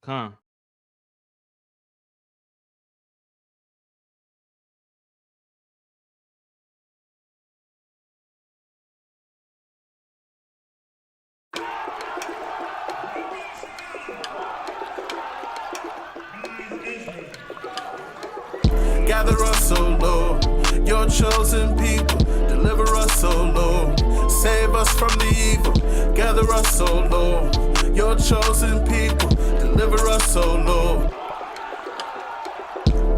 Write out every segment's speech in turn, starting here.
Con. Gather us, O Lord, your chosen people. Deliver us, O Lord. Save us from the evil. Gather us, O Lord, your chosen people. Deliver us, O Lord.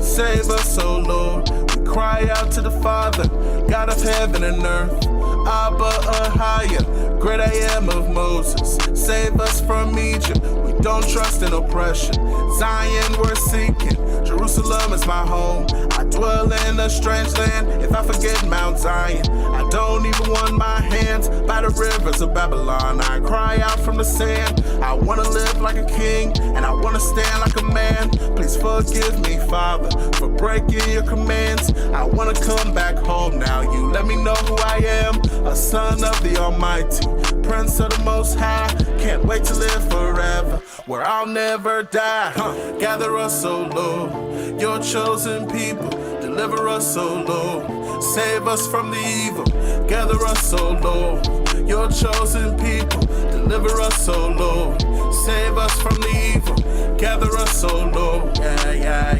Save us, O Lord. We cry out to the Father, God of heaven and earth. Abba, Ahaya, great I am of Moses. Save us from Egypt. We don't trust in oppression. Zion we're seeking. Jerusalem is my home. I dwell in a strange land. If I forget Mount Zion, I don't even want my hands by the rivers of Babylon. I cry out from the sand. I want to live like a king, and I want to stand like a man. Please forgive me, Father, for breaking your commands. I want to come back home now. You let me know who I am, a son of the Almighty, Prince of the Most High. Can't wait to live forever, where I'll never die. Gather us, O Lord, your chosen people. Deliver us, O Lord. Save us from the evil. Gather us, O Lord, your chosen people. Deliver us, O Lord. Save us from the evil. Gather us, O Lord. Yeah.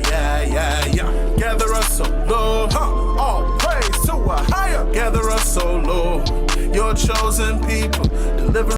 Gather us, O Lord. All praise to a higher. Gather us, O Lord, your chosen people. Deliver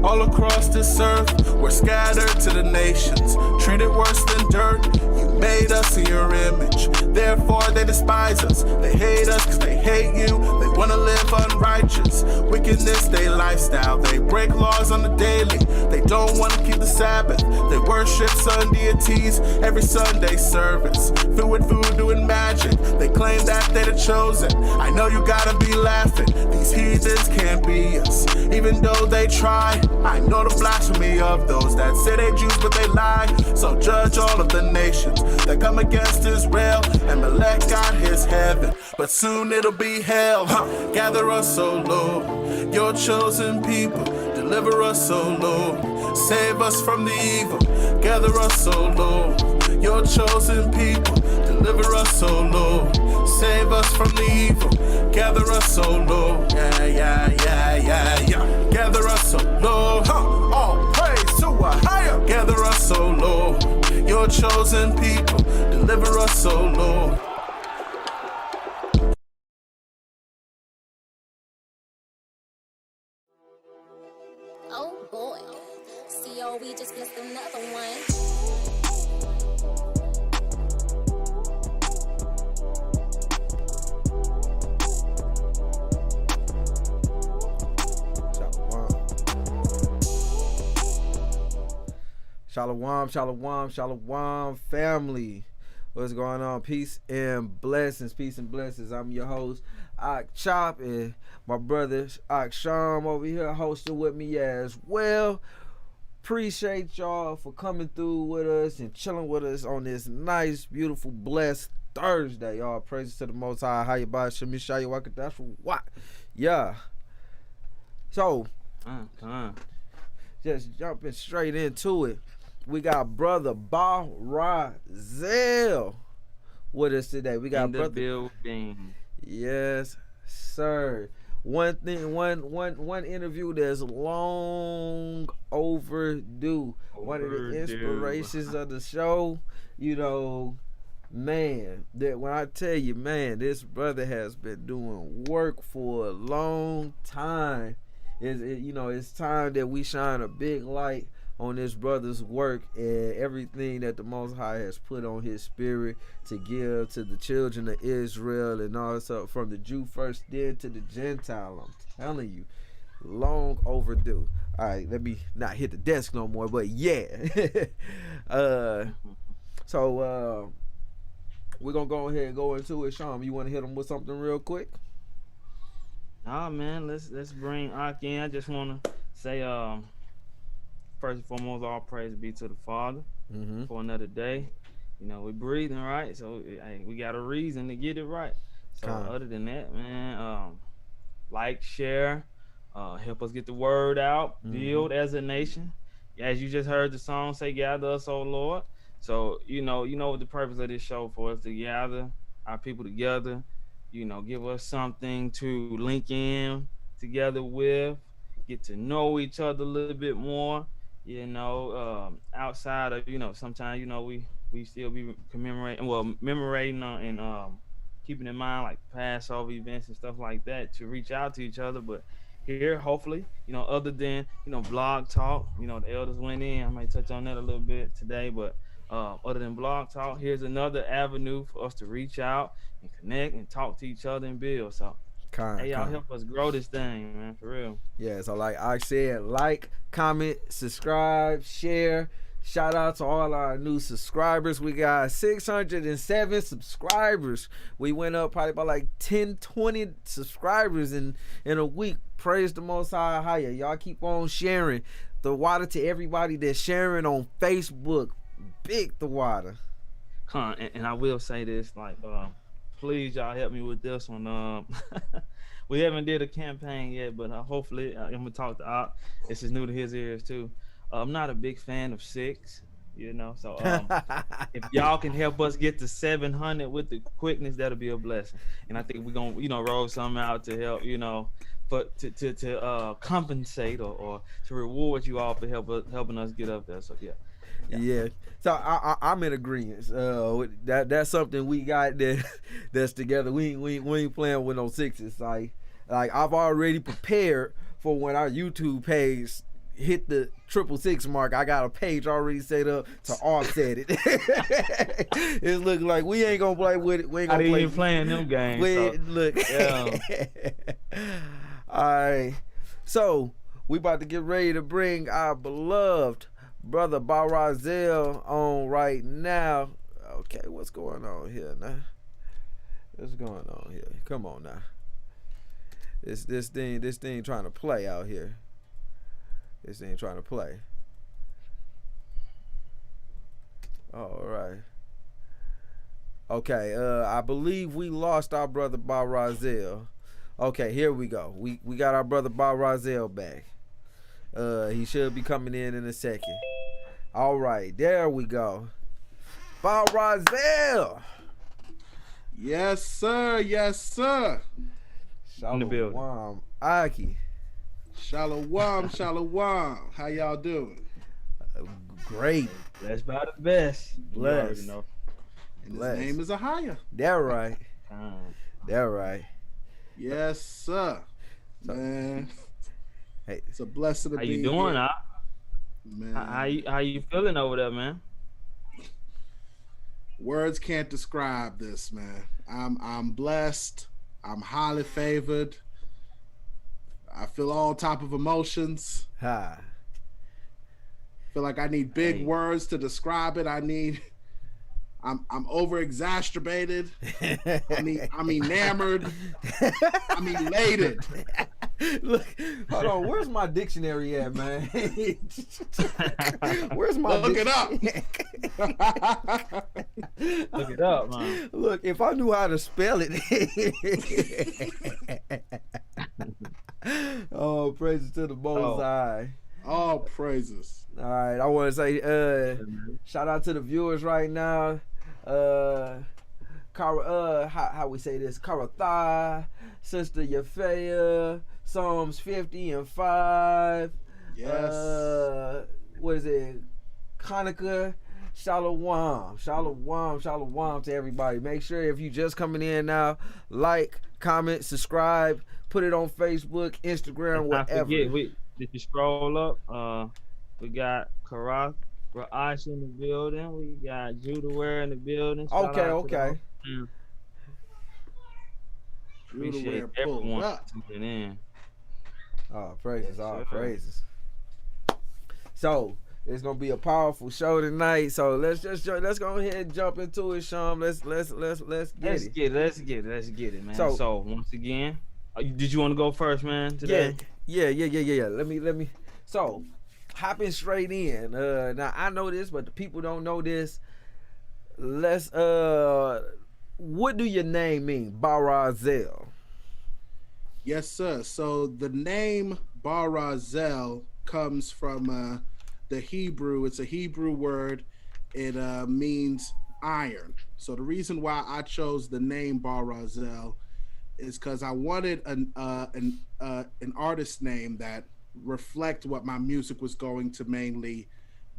all across this earth, we're scattered to the nations, treated worse than dirt. You made us in your image, therefore they despise us. They hate us cause they hate you. They wanna live unrighteous, wickedness they lifestyle. They break laws on the daily. They don't wanna keep the Sabbath. They worship sun deities every Sunday service, filled with voodoo and magic. They claim that they're the chosen. I know you gotta be laughing. These heathens can't be us, even though they try. I know the blasphemy of those that say they Jews but they lie. So judge all of the nations that come against Israel. And Melech got his heaven, but soon it'll be hell. Gather us, O Lord, your chosen people. Deliver us, O Lord. Save us from the evil. Gather us, O Lord, your chosen people. Deliver us, O Lord. Save us from the evil. Gather us, O Lord. Yeah. Gather us, O Lord. All praise to a higher. Gather us, O Lord, your chosen people. Deliver us, O Lord. Oh boy, CO, we just blessed another one. Shalom, family. What's going on? Peace and blessings. I'm your host, Ak Chop, and my brother Ak Sham over here hosting with me as well. Appreciate y'all for coming through with us and chilling with us on this nice, beautiful, blessed Thursday. Y'all praises to the Most High. How you by Shemi Shaya Wakadash for what? Yeah. So, just jumping straight into it. We got brother BARA7AL with us today. We got in the brother building. Yes, sir. One interview that's long overdue. One of the inspirations of the show, man, that when I tell you, man, this brother has been doing work for a long time. It's time that we shine a big light on this brother's work and everything that the Most High has put on his spirit to give to the children of Israel, and also from the Jew first, then to the Gentile. I'm telling you, long overdue. All right, let me not hit the desk no more, but yeah. So we're gonna go ahead and go into it. Sean, you want to hit him with something real quick? Nah, man, let's bring Ak in. I just want to say, first and foremost, all praise be to the Father. for another day. You know, we're breathing, right? So hey, we got a reason to get it right. So Con. other than that, man, like, share, help us get the word out, build as a nation. As you just heard the song say, "Gather us, O Lord." So you know what the purpose of this show for us to gather our people together. You know, give us something to link in together with, get to know each other a little bit more. You know, outside of sometimes we still be commemorating and keeping in mind like Passover events and stuff like that to reach out to each other. But here, hopefully, other than blog talk, the elders went in. I might touch on that a little bit today, but other than blog talk, here's another avenue for us to reach out and connect and talk to each other and build. So, hey, y'all help us grow this thing, man, for real. Yeah, so like I said, like, comment, subscribe, share. Shout out to all our new subscribers. We got 607 subscribers. We went up probably about like 10, 20 subscribers in a week. Praise the Most High higher. Y'all keep on sharing the water to everybody that's sharing on Facebook. Big the water. And I will say this, like, please y'all help me with this one. We haven't did a campaign yet, but hopefully I'm gonna talk to Op. This is new to his ears too. I'm not a big fan of 6, so if y'all can help us get to 700 with the quickness, that'll be a blessing. And I think we're gonna roll something out to help, to compensate or to reward you all for helping us get up there. So yeah. So I'm in agreement. That's something we got that's together. We ain't playing with no 6s. Like I've already prepared for when our YouTube page hit the 666 mark. I got a page already set up to offset it. It's looking like we ain't gonna play with it. We ain't gonna play playing them games. Look. Yeah. All right. So we about to get ready to bring our beloved brother BARA7AL on right now. Okay, what's going on here now? What's going on here? Come on now. This thing trying to play out here. This thing trying to play. All right. Okay, I believe we lost our brother BARA7AL. Okay, here we go. We got our brother BARA7AL back. He should be coming in a second. All right, there we go. BARA7AL. Yes, sir. Yes, sir. Shalom, Aki. Shalom, shalom. How y'all doing? Great. Blessed by the best. Blessed. And his name is Ahaya. That right. That right. Yes, sir. Man. Hey, it's a blessing to be here. How you doing, Man. How you feeling over there, man? Words can't describe this, man. I'm blessed. I'm highly favored. I feel all type of emotions. Ha. Feel like I need big words to describe it. I'm over exacerbated. I'm enamored. I'm elated. Look, hold on. Where's my dictionary at, man? Where's my Look it up. Look it up, man. Look, if I knew how to spell it. Oh, praises to the Most High. All praises. All right, I want to say shout out to the viewers right now. How we say this? Karathai, Sister Yafaya, Psalms 50 and 5. Yes. What is it? Hanukkah. Shalom to everybody. Make sure if you just coming in now, like, comment, subscribe, put it on Facebook, Instagram, whatever. Did you scroll up? We got Karath Ra'ash in the building. We got Judah Ware in the building. Okay. Appreciate everyone tuning in. Oh, praises, praises. So it's gonna be a powerful show tonight. So let's go ahead and jump into it, Sean. Let's get it, man. So once again, did you want to go first, man? Today? Yeah. Let me. So hopping straight in. Now I know this, but the people don't know this. Let's what do your name mean, BARA7AL? Yes, sir. So the name BARA7AL comes from the Hebrew. It's a Hebrew word. It means iron. So the reason why I chose the name BARA7AL is because I wanted an artist name that reflect what my music was going to mainly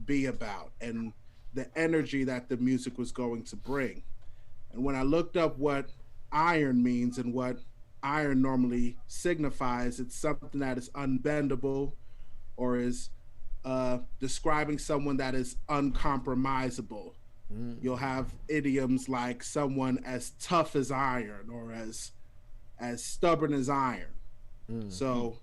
be about and the energy that the music was going to bring. And when I looked up what iron means and what iron normally signifies, it's something that is unbendable or is describing someone that is uncompromisable. You'll have idioms like someone as tough as iron or as stubborn as iron. So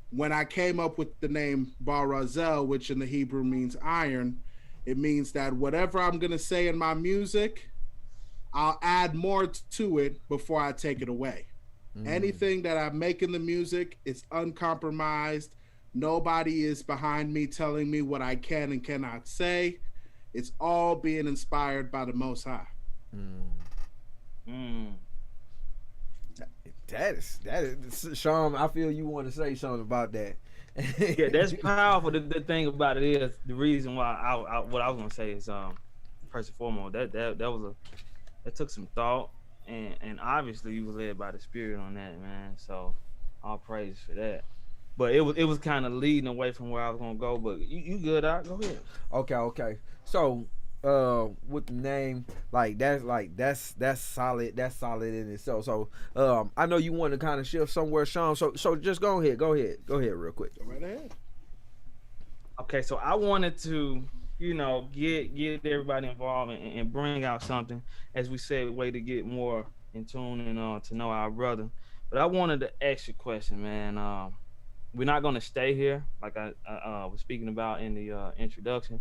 when I came up with the name BARA7AL, which in the Hebrew means iron, it means that whatever I'm gonna say in my music, I'll add more to it before I take it away. Anything that I make in the music is uncompromised. Nobody is behind me telling me what I can and cannot say. It's all being inspired by the Most High. That is, Sean. I feel you want to say something about that. Yeah, that's powerful. The thing about it is the reason why what I was gonna say is first and foremost that took some thought and obviously you was led by the Spirit on that, man. So all praise for that. But it was kind of leading away from where I was gonna go. But you good, Doc? Go ahead. Okay. So with the name, that's solid. That's solid in itself. So I know you want to kind of shift somewhere, Sean. So just go ahead real quick. Go right ahead. Okay, so I wanted to, get everybody involved and bring out something, as we said, a way to get more in tune and to know our brother. But I wanted to ask you a question, man. We're not going to stay here, like I was speaking about in the introduction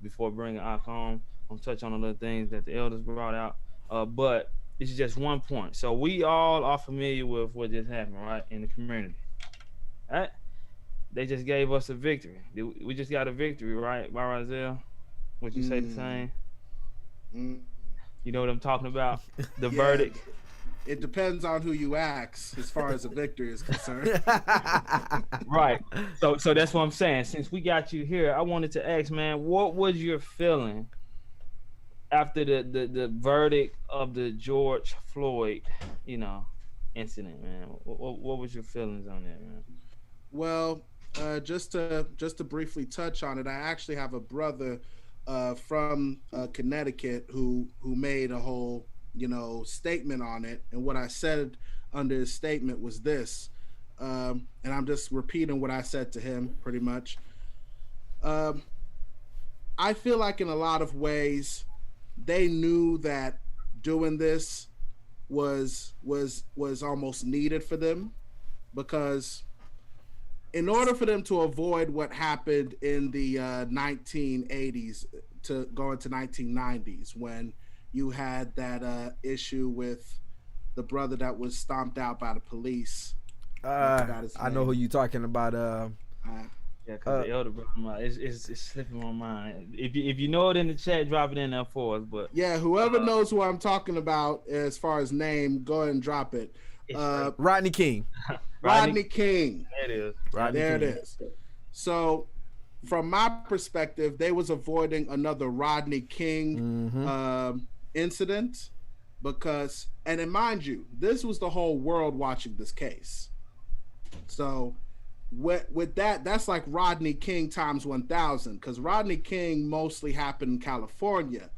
before bringing our home. I'm going to touch on a little things that the elders brought out. But it's just one point. So we all are familiar with what just happened, right, in the community. All right? They just gave us a victory. We just got a victory, right, BARA7AL? Would you say the same? You know what I'm talking about? The verdict. It depends on who you ask as far as a victory is concerned. Right. So that's what I'm saying. Since we got you here, I wanted to ask, man, what was your feeling after the verdict of the George Floyd, incident, man? What was your feelings on that, man? Well, just to briefly touch on it, I actually have a brother from Connecticut who made a whole statement on it, and what I said under his statement was this, and I'm just repeating what I said to him pretty much. I feel like in a lot of ways they knew that doing this was almost needed for them, because in order for them to avoid what happened in the 1980s to go into 1990s, when you had that issue with the brother that was stomped out by the police. I know who you talking about. Yeah, because the elder brother, it's slipping my mind. If you know it in the chat, drop it in there for us. But yeah, whoever knows who I'm talking about as far as name, go ahead and drop it. Rodney King. Rodney King. There it is. There it is. So, from my perspective, they was avoiding another Rodney King incident because, and mind you, this was the whole world watching this case. So, with that, that's like Rodney King times 1,000, because Rodney King mostly happened in California.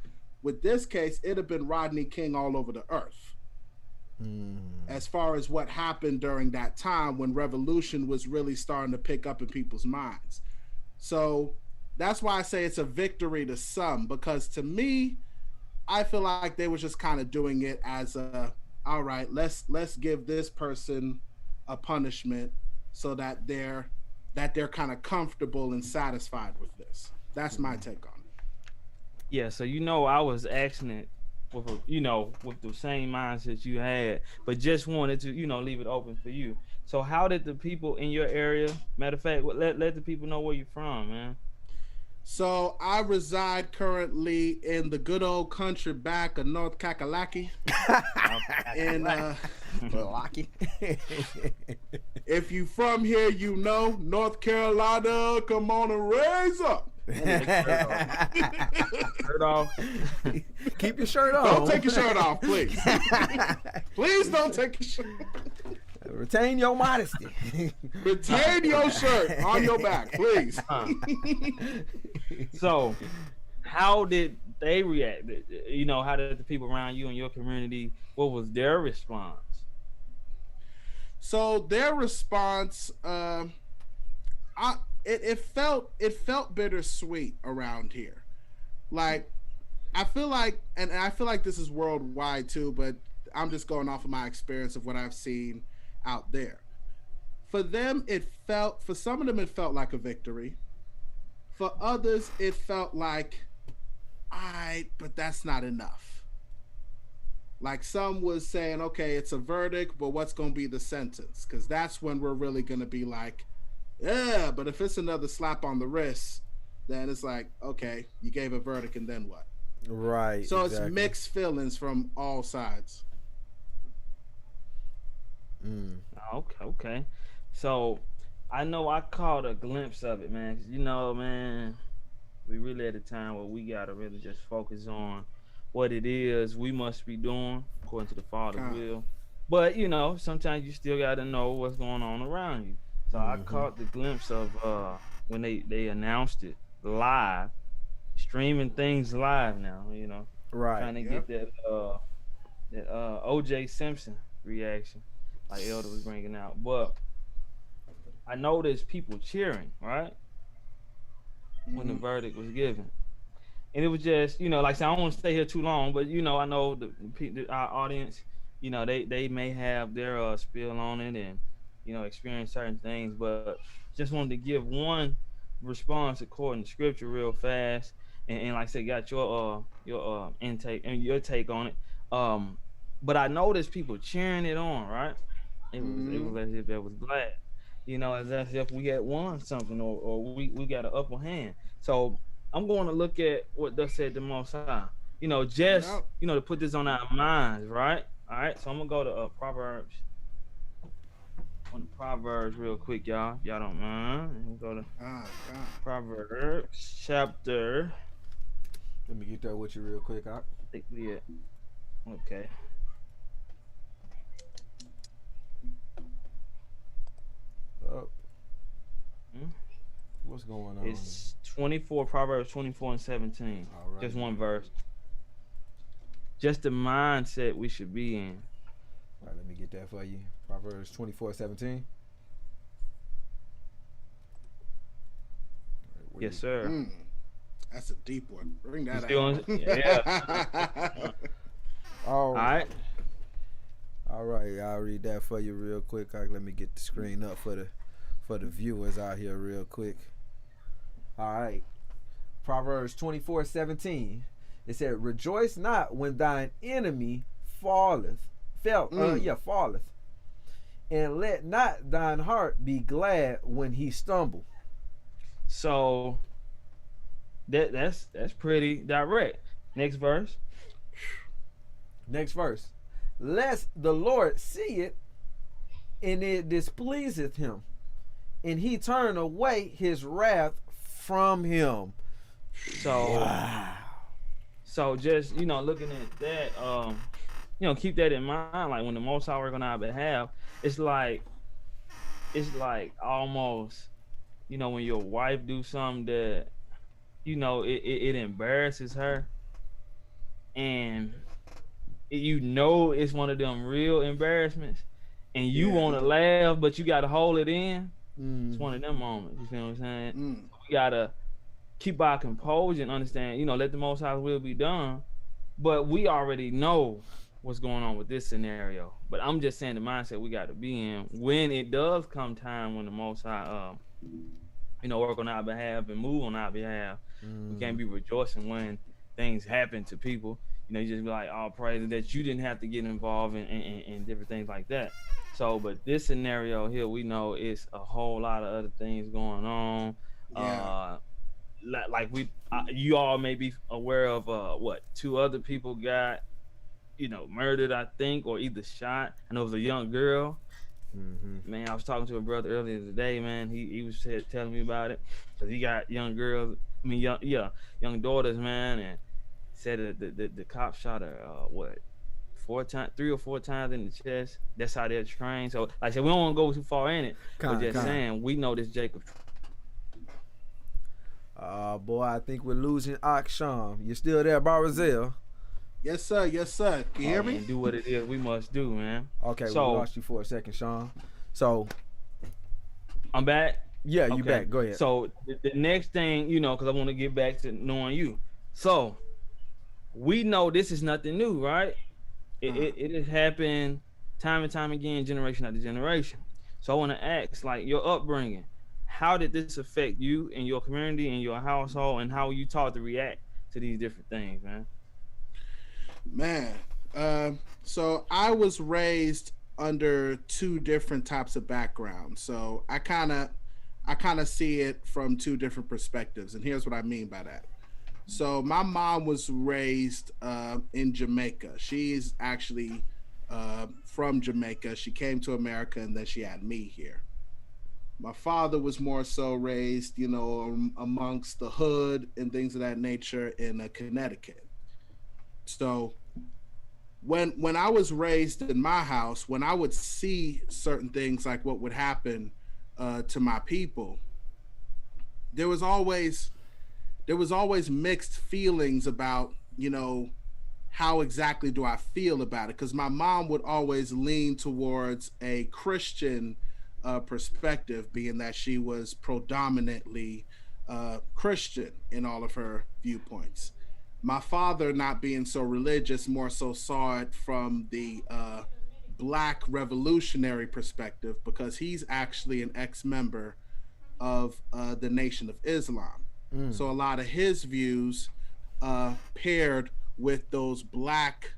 With this case, it'd have been Rodney King all over the earth. As far as what happened during that time when revolution was really starting to pick up in people's minds. So that's why I say it's a victory to some, because to me, I feel like they were just kind of doing it as all right, let's give this person a punishment so that they're kind of comfortable and satisfied with this. That's my take on it. Yeah, so I was asking it with with the same mindset you had, but just wanted to leave it open for you. So how did the people in your area? Matter of fact, let the people know where you're from, man. So I reside currently in the good old country back of North Kakalaki. And Lucky. if you from here, you know North Carolina. Come on and raise up. Shirt off. Keep your shirt on. Don't take your shirt off, please. Please don't take your shirt. Retain your modesty. Retain your shirt on your back, please. So, how did they react? You know, how did the people around you in your community? What was their response? So their response, it felt bittersweet around here. Like, I feel like this is worldwide too, but I'm just going off of my experience of what I've seen out there. For them, for some of them, it felt like a victory. For others, it felt like, but that's not enough. Like, some was saying, okay, it's a verdict, but what's going to be the sentence? Because that's when we're really going to be like, yeah, but if it's another slap on the wrist, then it's like, okay, you gave a verdict and then what? Right. So exactly. It's mixed feelings from all sides. Okay. So I know I caught a glimpse of it, man. 'Cause you know, man, we really at a time where we gotta really just focus on what it is we must be doing according to the Father's will. But you know, sometimes you still gotta know what's going on around you. So I caught the glimpse of when they announced it live, streaming things live now. You know, right? Trying to get that O.J. Simpson reaction, like Elder was bringing out. But I noticed people cheering, right, when the verdict was given. And it was just, you know, like I said, I don't want to stay here too long, but, you know, I know our audience, you know, they may have their spill on it and, you know, experience certain things, but just wanted to give one response according to scripture real fast. And like I said, got your intake and your take on it. But I noticed people cheering it on, right? It was as if they was glad. You know, as if we had won something or we got an upper hand. So I'm going to look at what thus said the Most High. You know, just, you know, to put this on our minds, right? All right, so I'm going to go to Proverbs. On the Proverbs real quick, y'all. If y'all don't mind. We'll go to Proverbs chapter. Let me get that with you real quick. I think we at. Okay. What's going on? It's 24, Proverbs 24 and 17. All right. Just one verse. Just the mindset we should be in. All right, let me get that for you. Proverbs 24:17. Right, yes, sir. That's a deep one. Bring that out. Yeah. All right. All right, I'll read that for you real quick. Let me get the screen up for the viewers out here real quick. All right. Proverbs 24:17. It said, "Rejoice not when thine enemy falleth, and let not thine heart be glad when he stumble." So that's pretty direct. Next verse. "Lest the Lord see it, and it displeaseth him, and he turn away his wrath from him." So, wow. So just, you know, looking at that, you know, keep that in mind. Like when the Most High work on our behalf, it's like almost, you know, when your wife do something that, you know, it embarrasses her, and you know it's one of them real embarrassments, and you want to laugh, but you got to hold it in. It's one of them moments. You feel what I'm saying? We gotta keep our composure and understand, you know, let the Most High's will be done. But we already know what's going on with this scenario. But I'm just saying the mindset we got to be in when it does come time when the Most High, you know, work on our behalf and move on our behalf. We can't be rejoicing when things happen to people. You know, you just be like, "Oh, praise that you didn't have to get involved in different things like that." So, but this scenario here, we know it's a whole lot of other things going on. Yeah. Uh, like you all may be aware of what two other people got, murdered, I think, or either shot. I know it was a young girl. Mm-hmm. Man, I was talking to a brother earlier today. Man, he was telling me about it because he got young girls. I mean, young daughters, man, and said that the cop shot her what 4 times, 3 or 4 times in the chest. That's how they're trained. So, like I said, we don't want to go too far in it, but just saying, we know this Jacob. Boy, I think we're losing Akshan. You still there, BARA7AL? Yes, sir. Yes, sir. Can you hear me? And do what it is we must do, man. Okay, so, we lost you for a second, Sean. So I'm back. Yeah, you back. Go ahead. So the next thing, because I want to get back to knowing you. So we know this is nothing new, right? It has happened time and time again, generation after generation. So I want to ask, like, your upbringing, how did this affect you and your community and your household, and how you taught to react to these different things, man? Man, so I was raised under two different types of backgrounds. So I kind of see it from two different perspectives, and here's what I mean by that. So my mom was raised in Jamaica. She's actually from Jamaica. She came to America, and then she had me here. My father was more so raised, amongst the hood and things of that nature in Connecticut. So when I was raised in my house, when I would see certain things like what would happen to my people, there was always mixed feelings about, how exactly do I feel about it? Because my mom would always lean towards a Christian perspective, being that she was predominantly Christian in all of her viewpoints. My father, not being so religious, more so saw it from the Black revolutionary perspective, because he's actually an ex-member of the Nation of Islam. So a lot of his views paired with those Black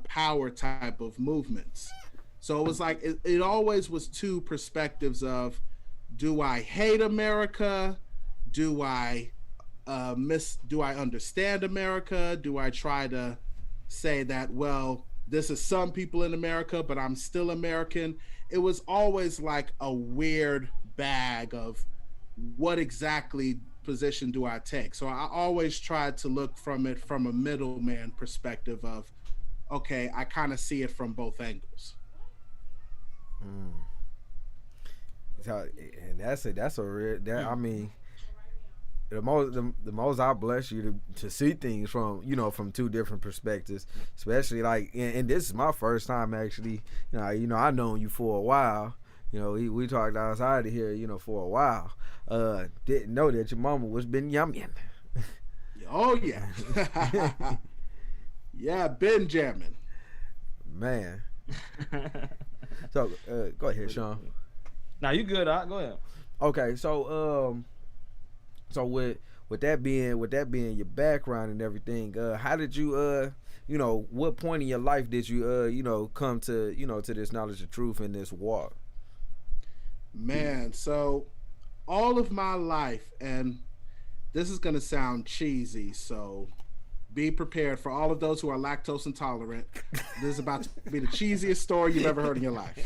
power type of movements. So it was like it always was two perspectives of, do I hate America? Do I do I understand America? Do I try to say that, well, this is some people in America, but I'm still American? It was always like a weird bag of what exactly position do I take? So I always tried to look from it from a middleman perspective of, okay, I kind of see it from both angles. So, and that's a real, I mean, the most I bless you to see things from, from two different perspectives, especially like, and this is my first time actually, I known you for a while, we talked outside of here, for a while. Didn't know that your mama was been yumming. Oh yeah. Yeah, been jamming. Man. So go ahead, Sean. Now you good, Go ahead. Okay, so with that being your background and everything, how did you what point in your life did you come to to this knowledge of truth in this walk? Man, so all of my life, and this is gonna sound cheesy, so be prepared for all of those who are lactose intolerant. This is about to be the cheesiest story you've ever heard in your life.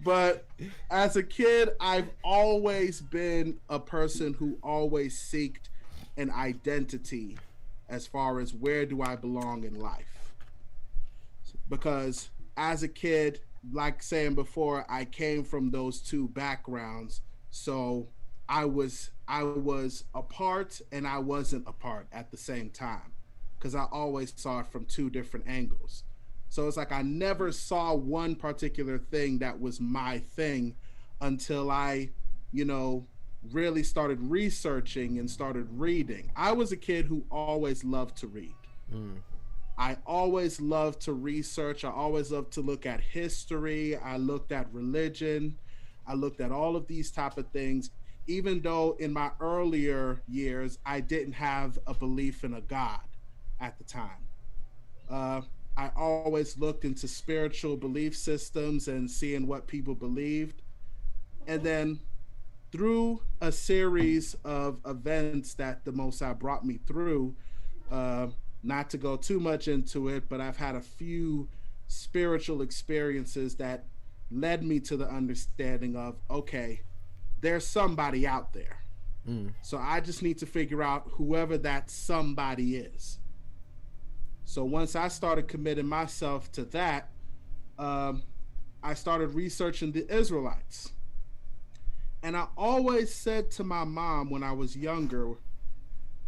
But as a kid, I've always been a person who always seeked an identity as far as where do I belong in life. Because as a kid, like saying before, I came from those two backgrounds. So I was a part and I wasn't a part at the same time, because I always saw it from two different angles. So it's like I never saw one particular thing that was my thing until I, really started researching and started reading. I was a kid who always loved to read. I always loved to research. I always loved to look at history. I looked at religion. I looked at all of these type of things, even though in my earlier years, I didn't have a belief in a God at the time. I always looked into spiritual belief systems and seeing what people believed. And then through a series of events that the Most High brought me through, uh, not to go too much into it, but I've had a few spiritual experiences that led me to the understanding of, okay, there's somebody out there. So I just need to figure out whoever that somebody is. So once I started committing myself to that, I started researching the Israelites. And I always said to my mom when I was younger,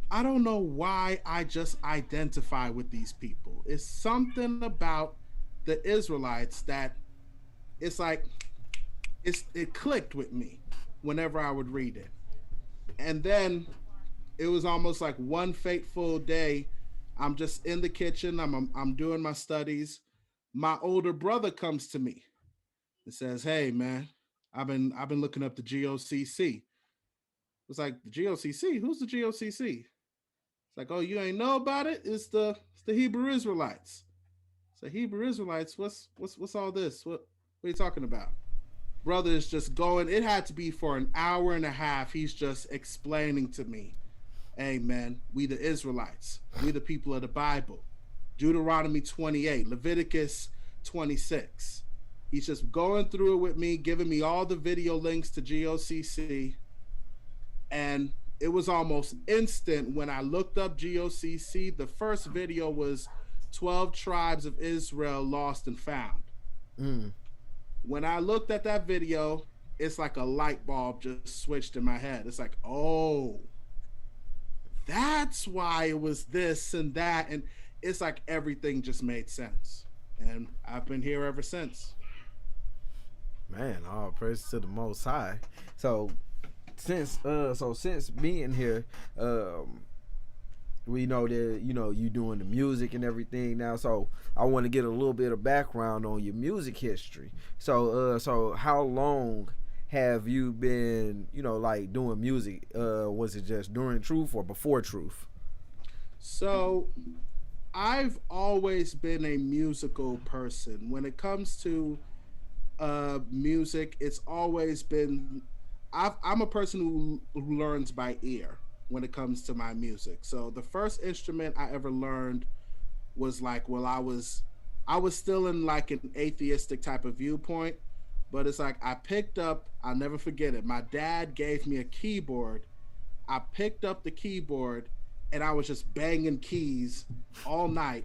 I don't know why I just identify with these people. It's something about the Israelites that it's like it clicked with me whenever I would read it. And then it was almost like one fateful day. I'm just in the kitchen. I'm doing my studies. My older brother comes to me and says, "Hey, man, I've been looking up the GOCC." It's like, the GOCC? Who's the GOCC? It's like, oh, you ain't know about it? It's the Hebrew Israelites. So Hebrew Israelites, what's all this? What are you talking about? Brother is just going. It had to be for an hour and a half. He's just explaining to me, hey man, we the Israelites. We the people of the Bible. Deuteronomy 28, Leviticus 26. He's just going through it with me, giving me all the video links to GOCC. And it was almost instant when I looked up GOCC. The first video was 12 tribes of Israel lost and found. When I looked at that video, it's like a light bulb just switched in my head. It's like, oh, that's why it was this and that. And it's like everything just made sense. And I've been here ever since. Man, all praise to the Most High. So since being here, we know that you doing the music and everything now. So I want to get a little bit of background on your music history. So how long have you been like doing music? Was it just during Truth or before Truth? So I've always been a musical person. When it comes to music, it's always been I'm a person who learns by ear when it comes to my music. So the first instrument I ever learned was like, well, I was still in like an atheistic type of viewpoint, but it's like I'll never forget it. My dad gave me a keyboard. I picked up the keyboard and I was just banging keys all night.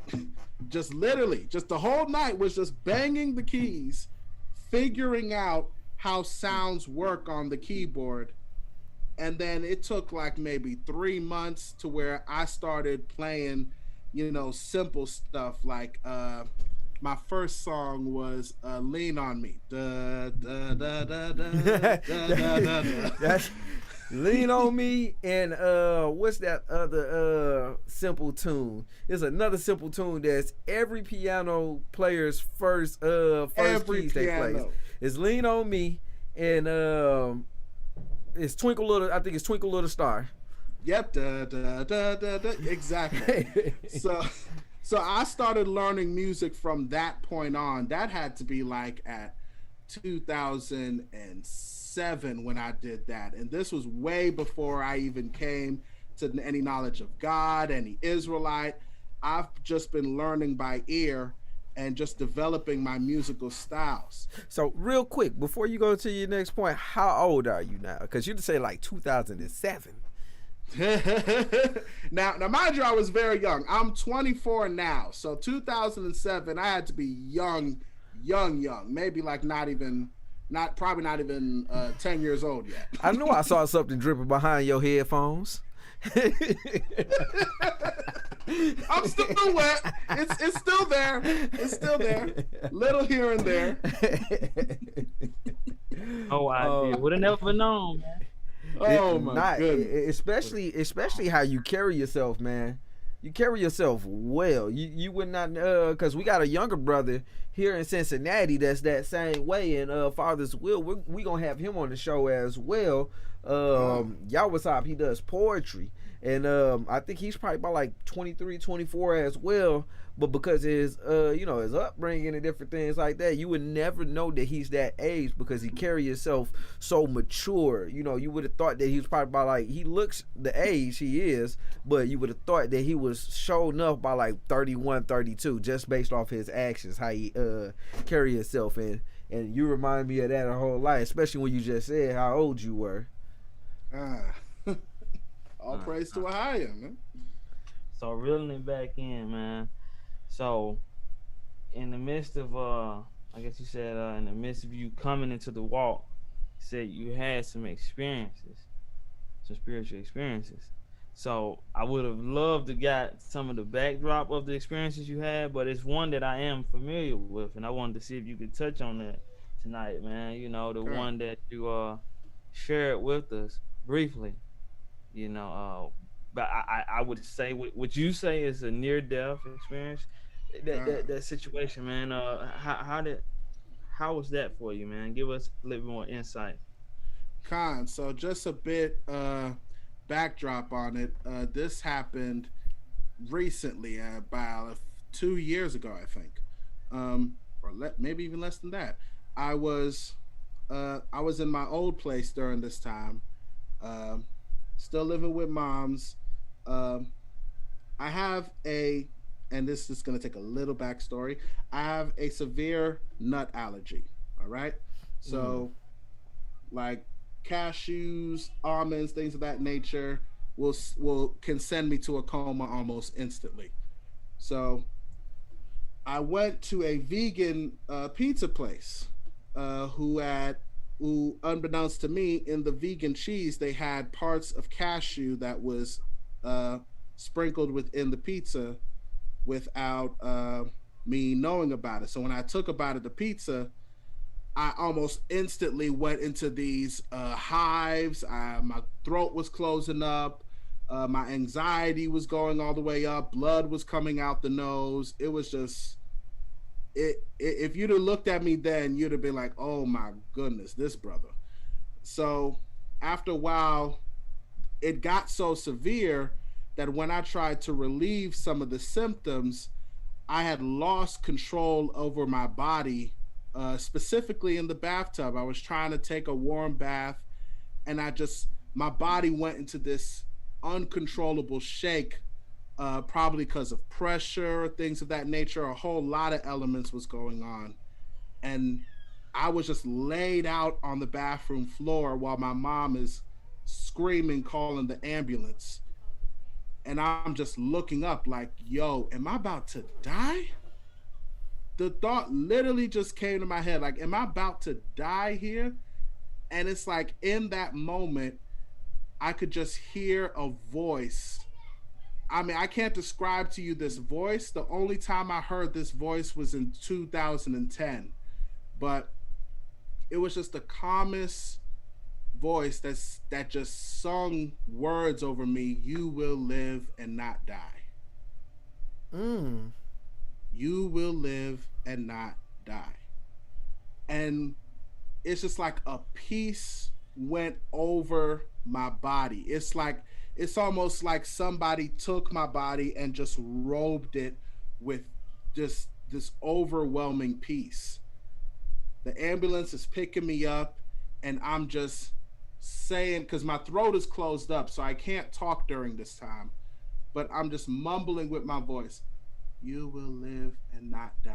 Just literally, just the whole night was just banging the keys, figuring out how sounds work on the keyboard. And then it took like maybe 3 months to where I started playing, simple stuff. Like my first song was Lean on Me. Da, da, da, da, da, da, da, da, da. That's Lean on Me. And what's that other simple tune? There's another simple tune that's every piano player's first keys they play. It's Lean on Me, and it's Twinkle Little. I think it's Twinkle Little Star. Yep, da, da, da, da, da. Exactly. So I started learning music from that point on. That had to be like at 2007 when I did that, and this was way before I even came to any knowledge of God, any Israelite. I've just been learning by ear and just developing my musical styles. So real quick, before you go to your next point, how old are you now? Because you say like 2007. now mind you, I was very young. I'm 24 now. So 2007, I had to be young. Maybe like probably not even 10 years old yet. I knew I saw something dripping behind your headphones. I'm still wet. It's still there. It's still there. Little here and there. Oh, I would have never known, man. Oh my goodness. Especially how you carry yourself, man. You carry yourself well. You would not, because we got a younger brother here in Cincinnati that's that same way, and Father's Will, we gonna have him on the show as well. Con. Yawasop, he does poetry. And I think he's probably about like 23, 24 as well. But because his his upbringing and different things like that, you would never know that he's that age because he carry himself so mature. You would have thought that he was probably about like, he looks the age he is, but you would have thought that he was showing up by like 31, 32, just based off his actions, how he carry himself. And you remind me of that a whole lot, especially when you just said how old you were. Ah. All praise to a higher, man. So reeling it back in, man. So in the midst of I guess you said in the midst of you coming into the walk, you said you had some experiences, some spiritual experiences. So I would have loved to got some of the backdrop of the experiences you had, but it's one that I am familiar with, and I wanted to see if you could touch on that tonight, man. The Con. one that you shared with us briefly. You know, but I would say what you say is a near death experience. That situation, man. How was that for you, man? Give us a little bit more insight. Con. So just a bit backdrop on it. This happened recently, about 2 years ago, I think, maybe even less than that. I was I was in my old place during this time, um, still living with moms. Um, I have and this is going to take a little backstory. I have a severe nut allergy. All right, Mm. so like cashews, almonds, things of that nature will can send me to a coma almost instantly. So I went to a vegan pizza place, who, unbeknownst to me, in the vegan cheese they had parts of cashew that was uh, sprinkled within the pizza without me knowing about it. So when I took a bite of the pizza, I almost instantly went into these hives. My throat was closing up. My anxiety was going all the way up. Blood was coming out the nose. It was just if you'd have looked at me then, you'd have been like, "Oh my goodness, this brother." So after a while, it got so severe that when I tried to relieve some of the symptoms, I had lost control over my body, specifically in the bathtub. I was trying to take a warm bath, and my body went into this uncontrollable shake, probably because of pressure, things of that nature. A whole lot of elements was going on. And I was just laid out on the bathroom floor while my mom is screaming, calling the ambulance. And I'm just looking up like, yo, am I about to die? The thought literally just came to my head like, am I about to die here? And it's like in that moment, I could just hear a voice. I mean, I can't describe to you this voice. The only time I heard this voice was in 2010, but it was just the calmest voice that just sung words over me. You will live and not die. Mm. You will live and not die. And it's just like a peace went over my body. It's almost like somebody took my body and just robed it with just this overwhelming peace. The ambulance is picking me up, and I'm just saying, because my throat is closed up, so I can't talk during this time, but I'm just mumbling with my voice, you will live and not die.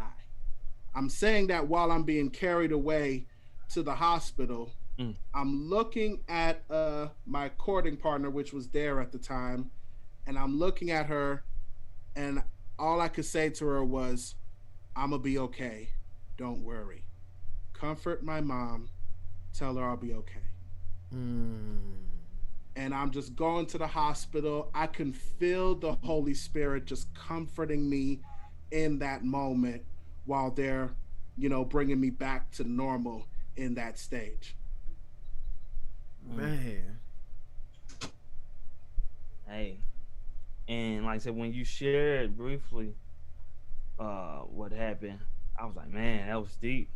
I'm saying that while I'm being carried away to the hospital. Mm. I'm looking at my courting partner, which was there at the time, and I'm looking at her, and all I could say to her was, I'm going to be okay. Don't worry. Comfort my mom. Tell her I'll be okay. Mm. And I'm just going to the hospital. I can feel the Holy Spirit just comforting me in that moment while they're, bringing me back to normal in that stage. Mm. Man. Hey, and like I said, when you shared briefly what happened, I was like, man, that was deep.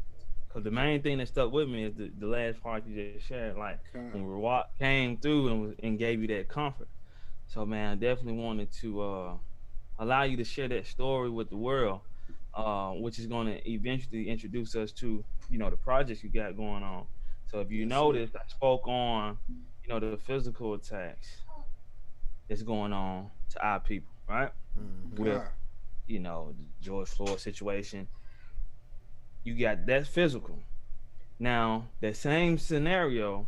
Because the main thing that stuck with me is the last part you just shared. Like when Rawat came through and gave you that comfort. So man, I definitely wanted to allow you to share that story with the world, which is going to eventually introduce us to, the projects you got going on. So if you noticed, I spoke on, the physical attacks that's going on to our people, right? With, the George Floyd situation, you got that physical. Now, that same scenario,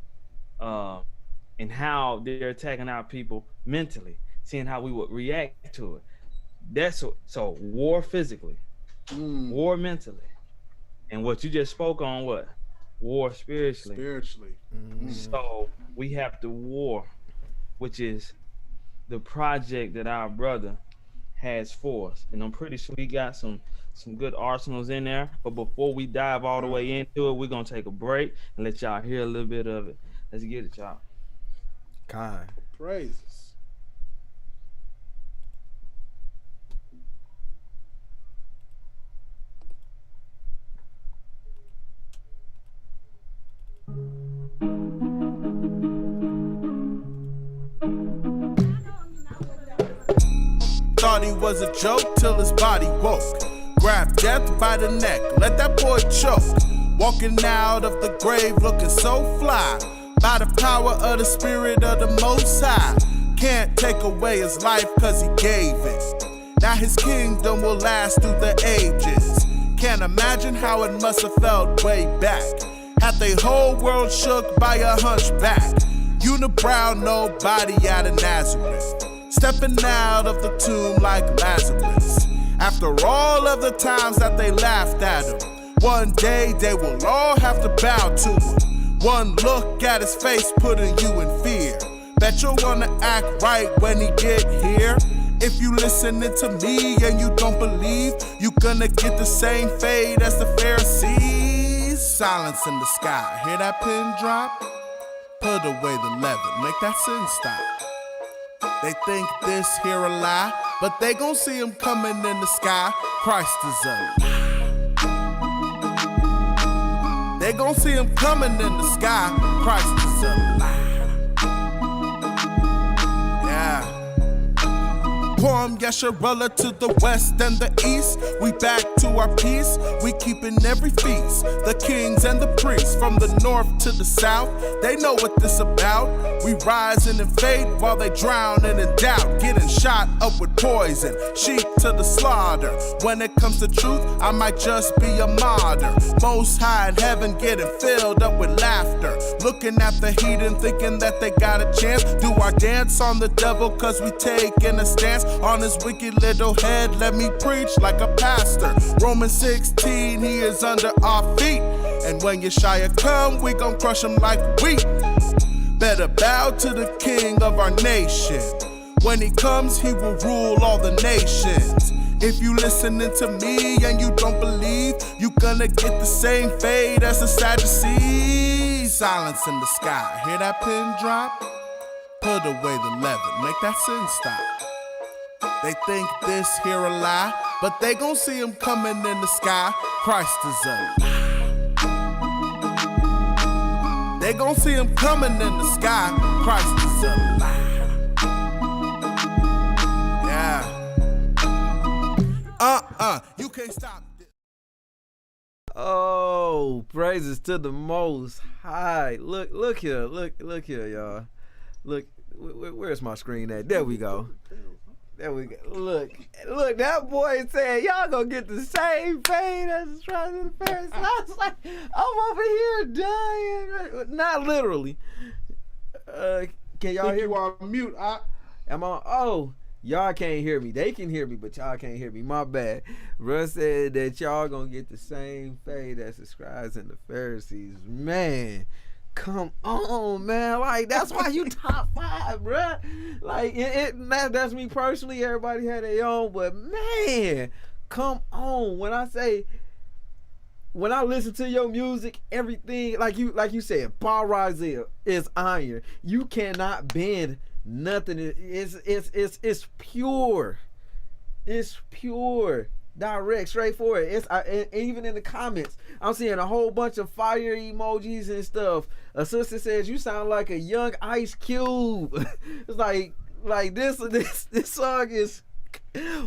and how they're attacking our people mentally, seeing how we would react to it. So war physically, war mentally, and what you just spoke on, what war spiritually. So we have the war, which is the project that our brother has for us, and I'm pretty sure he got some good arsenals in there. But before we dive all the way into it, we're gonna take a break and let y'all hear a little bit of it. Let's get it, y'all. Kind praises. Thought he was a joke till his body woke. Grabbed death by the neck, let that boy choke. Walking out of the grave looking so fly. By the power of the spirit of the Most High. Can't take away his life cause he gave it. Now his kingdom will last through the ages. Can't imagine how it must have felt way back. Had the whole world shook by a hunchback. Unibrow, nobody out of Nazareth. Stepping out of the tomb like Lazarus. After all of the times that they laughed at him, one day they will all have to bow to him. One look at his face putting you in fear. Bet you'll wanna act right when he get here. If you listening to me and you don't believe, you gonna get the same fate as the Pharisees. Silence in the sky, hear that pin drop? Put away the leather, make that sin stop. They think this here a lie, but they gon' see him coming in the sky. Christ is alive. They gon' see him coming in the sky. Christ is alive. Yeah. Quam Yasharella to the west and the east. We back to our peace. We keeping every feast. The kings and the priests from the north to the south. They know what this about. We rising in faith while they drowning in doubt. Getting shot up with poison. Sheep to the slaughter. When it comes to truth, I might just be a martyr. Most high in heaven getting filled up with laughter. Looking at the heathen thinking that they got a chance. Do our dance on the devil cause we taking a stance. On his wicked little head, let me preach like a pastor. Romans 16, he is under our feet. And when Yeshua come, we gon' crush him like wheat. Better bow to the king of our nation. When he comes, he will rule all the nations. If you listening to me and you don't believe, you gonna get the same fate as the Sadducees. Silence in the sky, hear that pin drop? Put away the leather, make that sin stop. They think this here a lie, but they gon' see him coming in the sky. Christ is alive. They gon' see him coming in the sky. Christ is alive. Yeah. You can't stop this. Oh, praises to the Most High. Look here, look here, y'all. Look, where's my screen at? There we go. There we go. Look, that boy said, y'all gonna get the same fate as the scribes and the Pharisees. I was like, I'm over here dying. Not literally. Can y'all hear me? You on mute. Am I? Oh, y'all can't hear me. They can hear me, but y'all can't hear me. My bad. Russ said that y'all gonna get the same fate as the scribes and the Pharisees. Man. Come on, man. Like, that's why you top 5, bruh. Like, that's me personally. Everybody had their own, but man, come on. When I listen to your music, everything, like you said, BARA7AL is iron. You cannot bend nothing. It's pure. It's pure. direct, straightforward. And even in the comments, I'm seeing a whole bunch of fire emojis and stuff. A sister says you sound like a young Ice Cube. It's like this song is.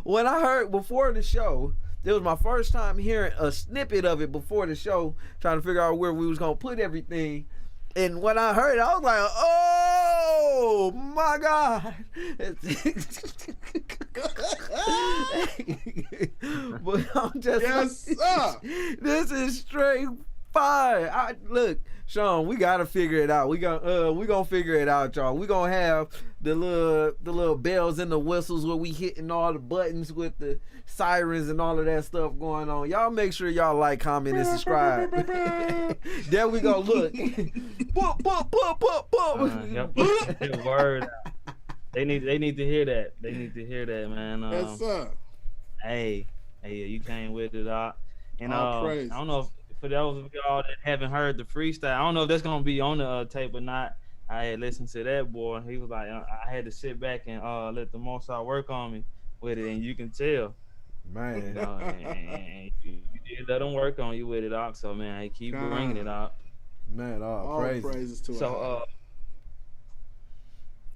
When I heard before the show, it was my first time hearing a snippet of it before the show, trying to figure out where we was gonna put everything. And when I heard it, I was like, "Oh my God!" But I'm just this is straight fire. Look, Sean, we gotta figure it out. We gonna figure it out, y'all. We gonna have the little bells and the whistles where we hitting all the buttons with the sirens and all of that stuff going on. Y'all make sure y'all like, comment, and subscribe. There we go. Look. Yep. Word. They need to hear that. They need to hear that, man. Yes, sir. Hey, you came with it, and praise. I don't know if for those of y'all that haven't heard the freestyle, I don't know if that's gonna be on the tape or not. I had listened to that boy. He was like, I had to sit back and let the Mozart work on me with it, and you can tell, man. You know, and you did let them work on you with it, Ox. So man, keep bringing it up. Man, all praises to so.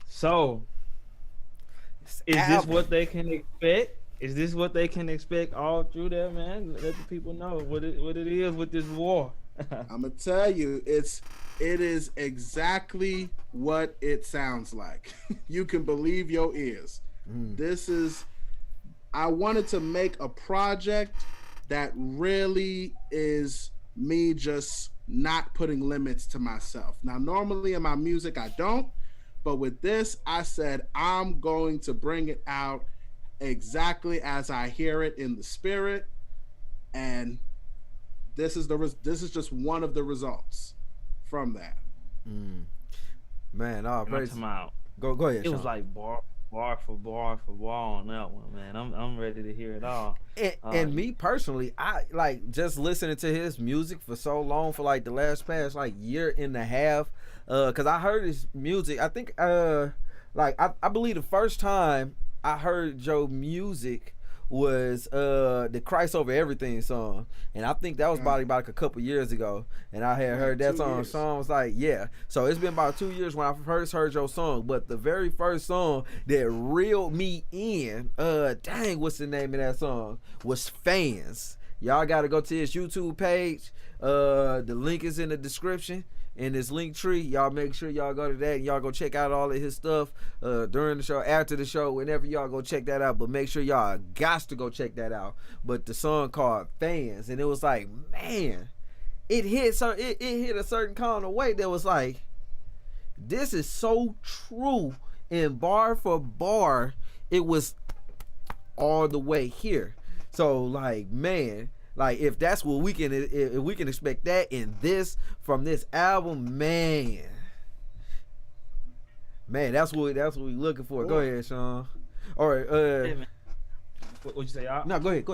So, is this what they can expect? Is this what they can expect all through that, man? Let the people know what it is with this war. I'm gonna tell you, it is exactly what it sounds like. You can believe your ears. This is. I wanted to make a project that really is me just not putting limits to myself. Now, normally in my music, I don't. But with this, I said, I'm going to bring it out exactly as I hear it in the spirit. And this is just one of the results from that. Man, praise. Go ahead, It Sean. was like bar for bar on that one, man. I'm ready to hear it all. And me personally, I like just listening to his music for so long, for like the last past like year and a half. Cause I heard his music. I think I believe the first time I heard Joe music was the Christ Over Everything song, and I think that was about like a couple years ago, and I had heard that song. Song was like, yeah. So it's been about 2 years when I first heard Joe's song, but the very first song that reeled me in, what's the name of that song? Was Fans. Y'all gotta go to his YouTube page. The link is in the description. In this LINKTREE, y'all make sure y'all go to that and y'all go check out all of his stuff during the show, after the show, whenever y'all go check that out. But make sure y'all got to go check that out. But the song called Fans, and it was like, man, it hit a certain kind of way that was like, this is so true. And bar for bar, it was all the way here. So like, man. Like if that's what we can expect that in this from this album, man, that's what we looking for. Go ahead, Sean. All right. Hey, man. What'd you say? No, go ahead.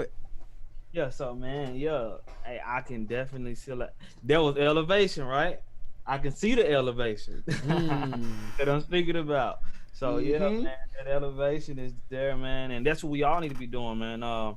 Yeah. So man, hey, I can definitely see that. There was elevation, right? I can see the elevation that I'm speaking about. So man, that elevation is there, man, and that's what we all need to be doing, man.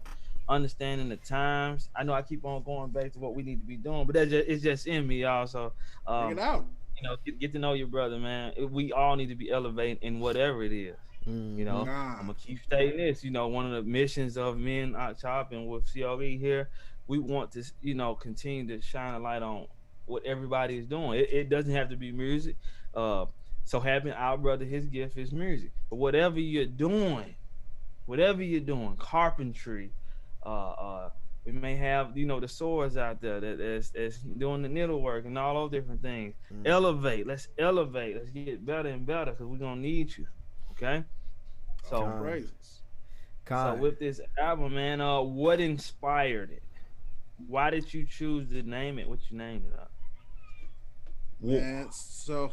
Understanding the times. I know I keep on going back to what we need to be doing, but it's just in me, y'all. So bring it out. You know, get to know your brother, man. We all need to be elevating in whatever it is. You know, I'm gonna keep stating this. You know, one of the missions of me and Chop and with COE here, we want to, you know, continue to shine a light on what everybody is doing. It doesn't have to be music. So having our brother, his gift is music. But whatever you're doing, carpentry. We may have, you know, the swords out there that's doing the needlework and all those different things. Elevate. Let's get better and better because we're gonna need you. Okay. So praises. So with this album, man, what inspired it? Why did you choose to name it what you named it up? Man, so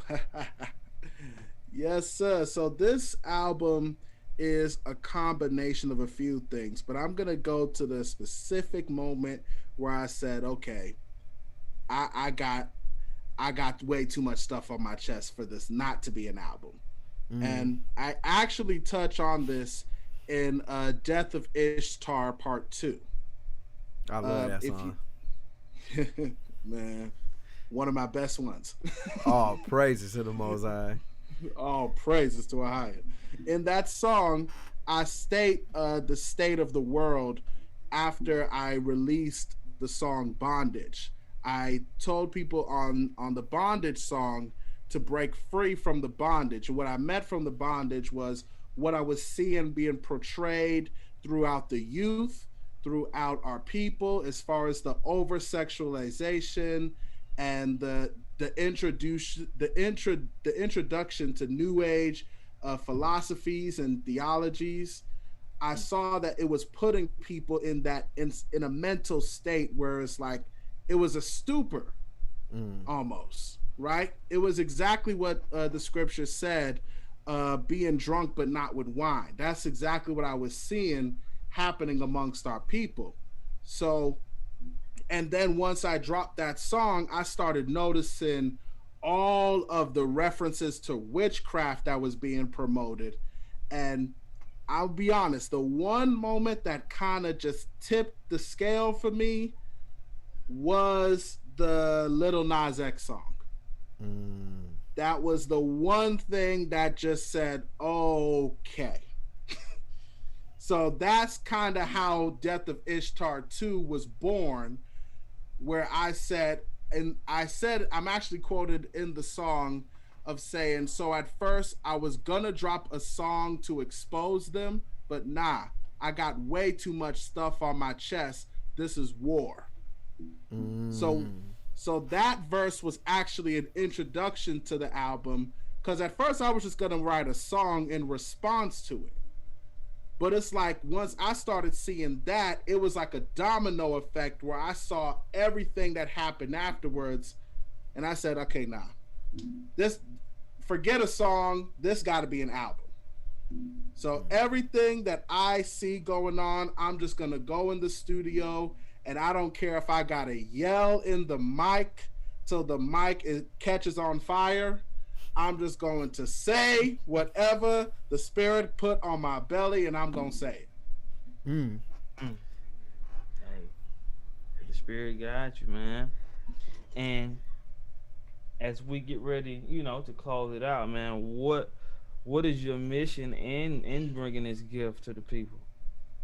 yes, sir. So this album is a combination of a few things, but I'm gonna go to the specific moment where I said, okay, I got way too much stuff on my chest for this not to be an album. And I actually touch on this in Death of Ishtar Part 2. I love that If song. you, man, one of my best ones. All praises to the Most High. All praises to a higher. In that song, I state the state of the world after I released the song Bondage. I told people on the bondage song to break free from the bondage. And what I meant from the bondage was what I was seeing being portrayed throughout the youth, throughout our people, as far as the over sexualization and the introduction to new age philosophies and theologies. I saw that it was putting people in that in a mental state where it's like it was a stupor almost, right? It was exactly what the scripture said, being drunk but not with wine. That's exactly what I was seeing happening amongst our people. So, and then once I dropped that song, I started noticing all of the references to witchcraft that was being promoted. And I'll be honest, the one moment that kind of just tipped the scale for me was the Little Nas X song. That was the one thing that just said, okay. So that's kind of how Death of Ishtar 2 was born, where I'm actually quoted in the song of saying, so at first I was gonna drop a song to expose them, but nah, I got way too much stuff on my chest. This is war. So that verse was actually an introduction to the album, because at first I was just gonna write a song in response to it. But it's like once I started seeing that, it was like a domino effect where I saw everything that happened afterwards, and I said, okay, nah, this, forget a song, this got to be an album. So everything that I see going on, I'm just gonna go in the studio, and I don't care if I gotta yell in the mic till the mic catches on fire. I'm just going to say whatever the Spirit put on my belly, and I'm going to say it. Hey, the Spirit guides you, man. And as we get ready, to close it out, man, what is your mission in bringing this gift to the people?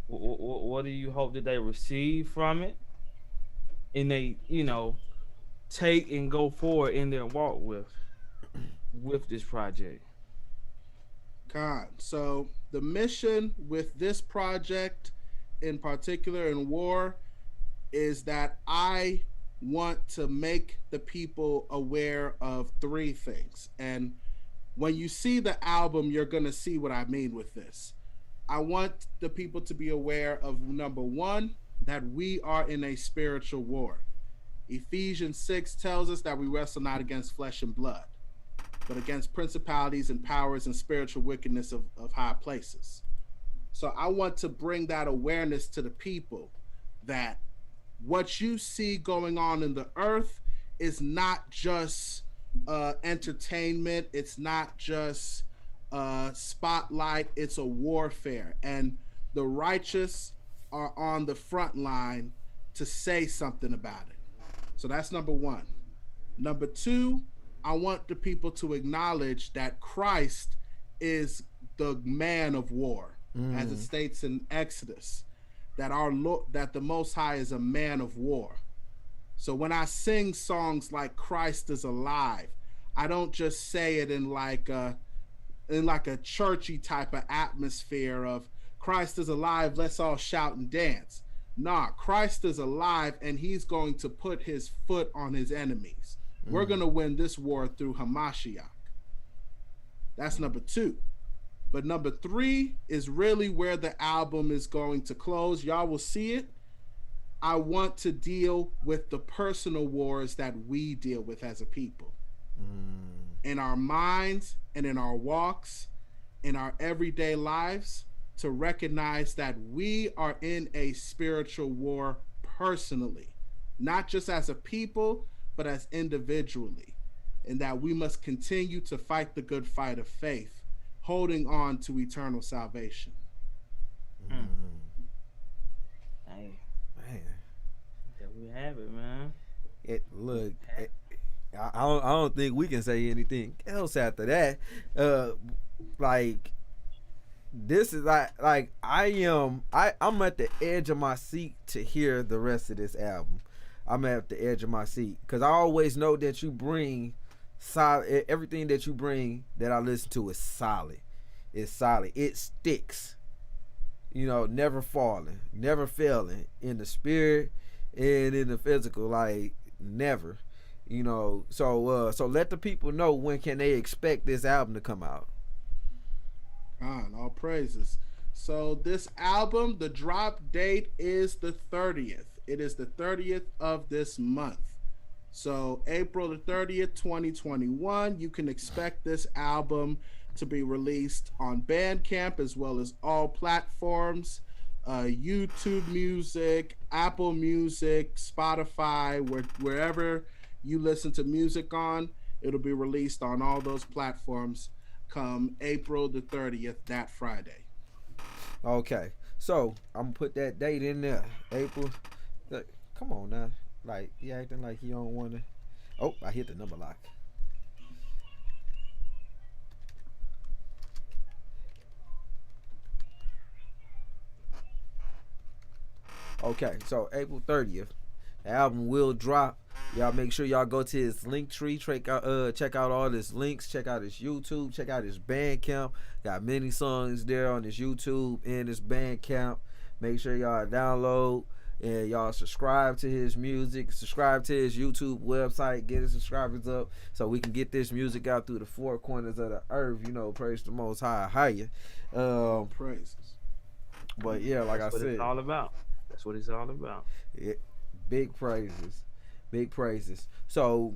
What do you hope that they receive from it, and they, take and go forward in their walk with this project? God. So the mission with this project in particular in war is that I want to make the people aware of three things. And when you see the album, you're going to see what I mean with this. I want the people to be aware of, number one, that we are in a spiritual war. Ephesians 6 tells us that we wrestle not against flesh and blood, but against principalities and powers and spiritual wickedness of high places. So I want to bring that awareness to the people that what you see going on in the earth is not just entertainment. It's not just spotlight. It's a warfare. And the righteous are on the front line to say something about it. So that's number one. Number two, I want the people to acknowledge that Christ is the man of war, as it states in Exodus, that that the Most High is a man of war. So when I sing songs like Christ is alive, I don't just say it in like a churchy type of atmosphere of Christ is alive, let's all shout and dance. Nah, Christ is alive, and he's going to put his foot on his enemies. We're going to win this war through Hamashiach. That's number two. But number three is really where the album is going to close. Y'all will see it. I want to deal with the personal wars that we deal with as a people. In our minds and in our walks, in our everyday lives, to recognize that we are in a spiritual war personally, not just as a people, but as individually, and that we must continue to fight the good fight of faith, holding on to eternal salvation. Hey. Man, we have it, man. Look, I don't think we can say anything else after that. Like this is like I'm at the edge of my seat to hear the rest of this album. I'm at the edge of my seat because I always know that you bring solid. Everything that you bring that I listen to is solid. It's solid. It sticks. You know, never falling, never failing in the spirit and in the physical. Like never. You know, so let the people know when can they expect this album to come out. All praises. So this album, the drop date is the 30th. It is the 30th of this month. So April the 30th, 2021, you can expect this album to be released on Bandcamp as well as all platforms, YouTube Music, Apple Music, Spotify, wherever you listen to music on, it'll be released on all those platforms come April the 30th, that Friday. Okay, so I'm gonna put that date in there. April. Come on now. Like, you acting like you don't wanna. Oh, I hit the number lock. Okay, so April 30th, the album will drop. Y'all make sure y'all go to his LINKTREE, check out all his links, check out his YouTube, check out his Bandcamp. Got many songs there on his YouTube and his Bandcamp. Make sure y'all download and y'all subscribe to his music, subscribe to his YouTube website, get his subscribers up so we can get this music out through the four corners of the earth. You know, praise the Most High, higher. Praises. But yeah, like That's I what said, it's all about. That's what it's all about. Big praises. Big praises. So,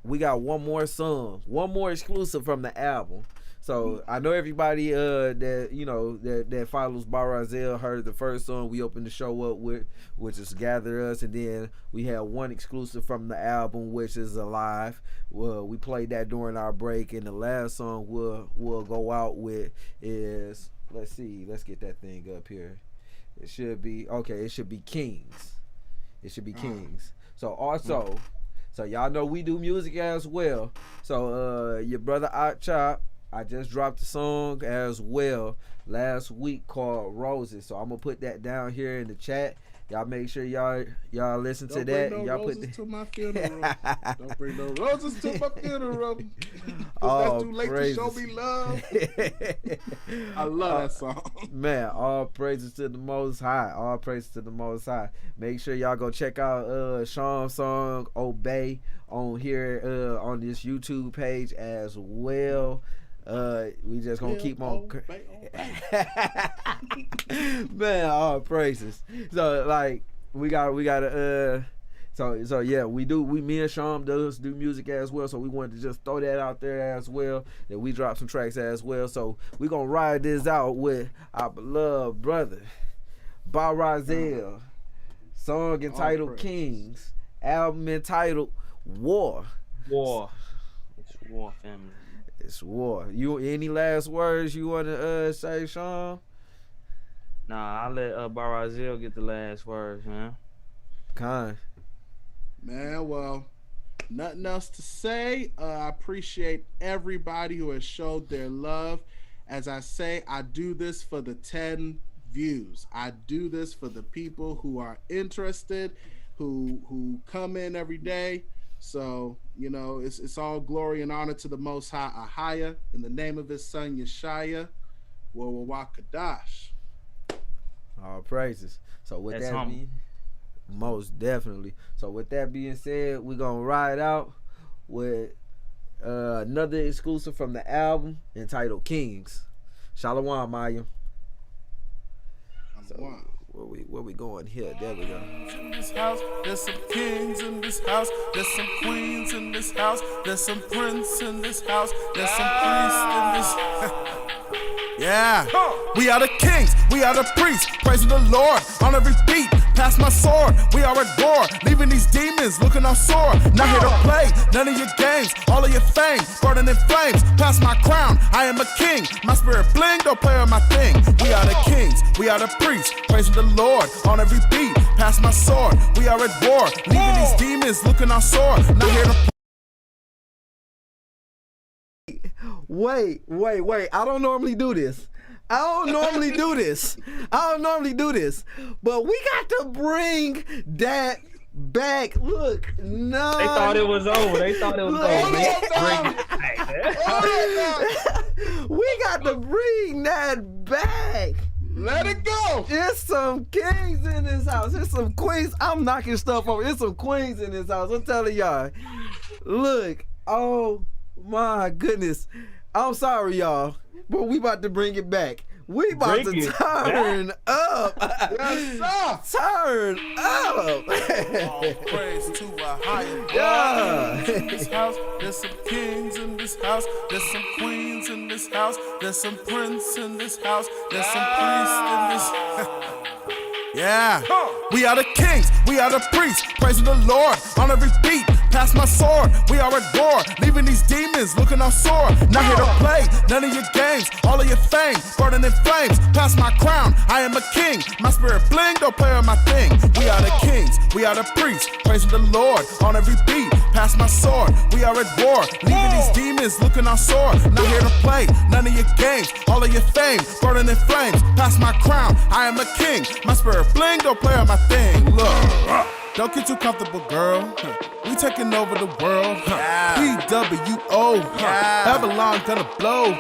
we got one more song, one more exclusive from the album. So I know everybody that you know that follows BARA7AL heard the first song we opened the show up with, which is "Gather Us," and then we have one exclusive from the album, which is "Alive." Well, we played that during our break, and the last song we'll go out with is, let's get that thing up here. It should be okay. It should be Kings. It should be Kings. So also, so y'all know we do music as well. So your brother Chop, I just dropped a song as well last week called Roses. So I'm gonna put that down here in the chat. Y'all make sure y'all listen to that. Don't bring y'all no roses put to my funeral. Don't bring no roses to my funeral. Oh, that's too late praises. to show me love. I love that song. Man, all praises to the Most High. All praises to the Most High. Make sure y'all go check out Sean's song "Obey" on here on this YouTube page as well. We just gonna keep on man, all praises. So like we gotta so yeah, me and Sean does do music as well, so we wanted to just throw that out there as well, that we drop some tracks as well. So we gonna ride this out with our beloved brother BARA7AL, song entitled Kings, album entitled War. It's war, family. It's war. You any last words you want to say, Sean? Nah, I'll let BARA7AL get the last words, man. Kind. Man, well, nothing else to say. I appreciate everybody who has showed their love. As I say, I do this for the 10 views. I do this for the people who are interested, who come in every day. So, you know, it's all glory and honor to the Most High Ahaya in the name of his son Yeshaya, Wawakadash. All praises. So with That's that humble. being, most definitely. So with that being said, we're gonna ride out with another exclusive from the album entitled Kings. Shalom, Maya. So where we going here? There we go. In this house, there's some kings in this house, there's some queens in this house, there's some prince in this house, there's some priests in this Yeah, we are the kings, we are the priests, praising the Lord on every beat. Pass my sword, we are at war, leaving these demons looking all sore. Not here to play none of your games, all of your fame, burning in flames. Pass my crown, I am a king. My spirit bling, don't play on my thing. We are the kings, we are the priests, praising the Lord on every beat. Pass my sword, we are at war, leaving these demons looking all sore. Not here to Wait. I don't normally do this. But we got to bring that back. Look, no. They thought it was over. Bring it back. We got to bring that back. let it go. There's some kings in this house. There's some queens. I'm knocking stuff over. There's some queens in this house. I'm telling y'all. Look, oh my goodness. I'm sorry, y'all, but we about to bring it back. We about to turn up. Yes, sir. Turn up. All praise to a higher Yeah. God. In this house, there's some kings in this house. There's some queens in this house. There's some prince in this house. There's some priest in this. Yeah, we are the kings, we are the priests, praising the Lord on every beat. Pass my sword, we are at war, leaving these demons looking all sore. Not here to play none of your games, all of your fame, burning in flames. Pass my crown, I am a king. My spirit bling, don't play on my thing. We are the kings, we are the priests, praising the Lord on every beat. Pass my sword, we are at war, leaving these demons looking all sore. Not here to play none of your games, all of your fame, burning in flames. Pass my crown, I am a king. My spirit bling, don't play on my thing. Look, don't get too comfortable, girl. We taking over the world. PWO. Babylon gonna blow.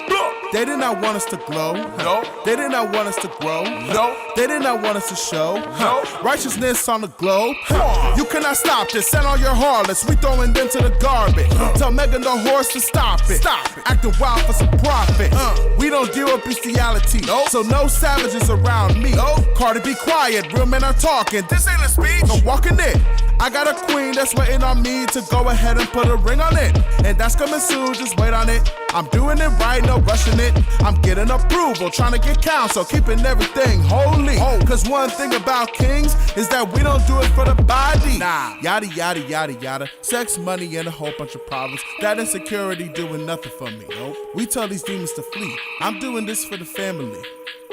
They did not want us to glow. No. They did not want us to grow. No. They did not want us to show. No. Righteousness on the globe. You cannot stop this. Send all your harlots. We throwing them to the garbage. Tell Megan the horse to stop it. Acting wild for some profit. We don't deal with bestiality. No. So no savages around me. No. Cardi, be quiet. Real men are talking. This ain't a speech. I'm walking it. I got a queen that's waiting on me to go ahead and put a ring on it. And that's coming soon, just wait on it. I'm doing it right, no rushing it. I'm getting approval, trying to get counsel, keeping everything holy. Cause one thing about kings is that we don't do it for the body. Nah, yada, yada, yada, yada. Sex, money, and a whole bunch of problems. That insecurity doing nothing for me. Nope. We tell these demons to flee. I'm doing this for the family.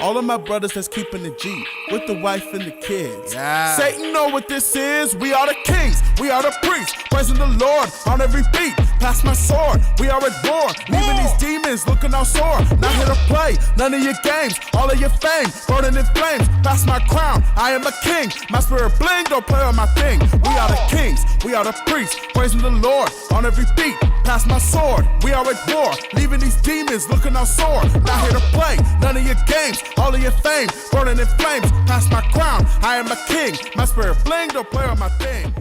All of my brothers that's keeping the G with the wife and the kids. Yeah. Satan know what this is. We are the kings, we are the priests, praising the Lord on every beat. Pass my sword, we are at war, leaving these demons looking all sore. Not here to play none of your games, all of your fame, burning in flames. Pass my crown, I am a king. My spirit bling, don't play on my thing. We are the kings, we are the priests, praising the Lord on every beat. Pass my sword, we are at war, leaving these demons looking all sore. Not here to play none of your games, all of your fame, burning in flames. Pass my crown, I am a king. My spirit bling, don't play on my thing.